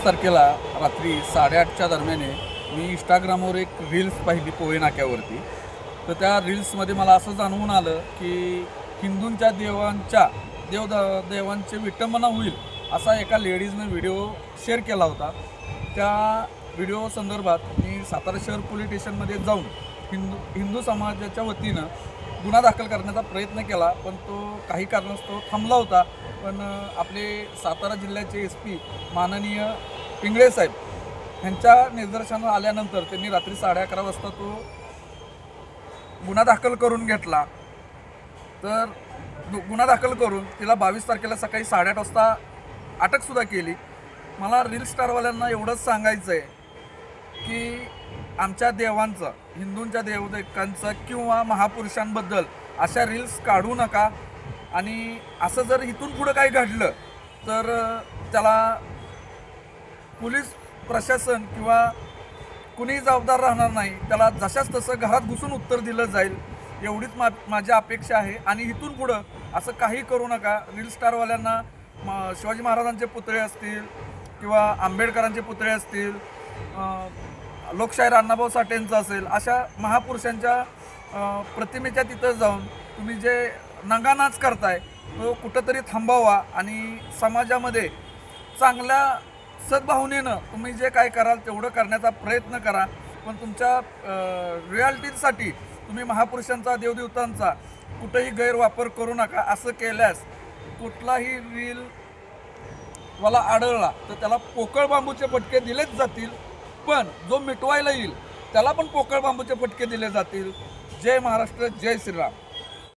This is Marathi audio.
22 तारखेला रात्री 8:30च्या दरम्याने मी इंस्टाग्रामवर एक रील्स पाहिली पोहे नाक्यावरती. तर त्या रील्समध्ये मला असं जाणवून आलं की हिंदूंच्या देवांचे विटंबना होईल असा एका लेडीजनं व्हिडिओ शेअर केला होता. त्या व्हिडिओ संदर्भात मी सातारा शहर पोलीस स्टेशनमध्ये जाऊन हिंदू समाजाच्या वतीनं गुन्हा दाखल करण्याचा प्रयत्न केला, पण तो काही कारणास्तव थांबला होता. पण आपले सातारा जिल्ह्याचे SP माननीय पिंगळे साहेब यांच्या निदर्शनास आल्यानंतर त्यांनी रात्री 11:30 वाजता तो गुन्हा दाखल करून घेतला. तर गुन्हा दाखल करून तिला 22 तारखेला सकाळी 8:30 वाजता अटकसुद्धा केली. मला रील स्टारवाल्यांना एवढंच सांगायचं आहे की आमच्या देवांचं, हिंदूंच्या देवदेवतांचं किंवा महापुरुषांबद्दल अशा रील्स काढू नका. आणि असं जर इथून पुढं काही घडलं तर त्याला पोलीस प्रशासन किंवा कुणीही जबाबदार राहणार नाही. त्याला जशाच तसं घरात घुसून उत्तर दिलं जाईल एवढीच माझी अपेक्षा आहे. आणि इथून पुढं असं काही करू नका. रील स्टारवाल्यांना शिवाजी महाराजांचे पुतळे असतील किंवा आंबेडकरांचे पुतळे असतील, लोकशाहीर अण्णाभाऊ साठेंचं असेल, अशा महापुरुषांच्या प्रतिमेच्या तिथं जाऊन तुम्ही जे नंगानाच करताय तो कुठंतरी थांबवा आणि समाजामध्ये चांगल्या सद्भावनेनं तुम्ही जे काय कराल तेवढं करण्याचा प्रयत्न करा. पण तुमच्या रिॲलिटीसाठी तुम्ही महापुरुषांचा, देवदेवतांचा कुठंही गैरवापर करू नका. असं केल्यास कुठलाही रीलवाला आढळला तर त्याला पोकळ बांबूचे फटके दिलेच जातील, पण जो मिटवायला येईल त्याला पण पोकळ बांबूचे फटके दिले जातील. जय महाराष्ट्र, जय श्रीराम.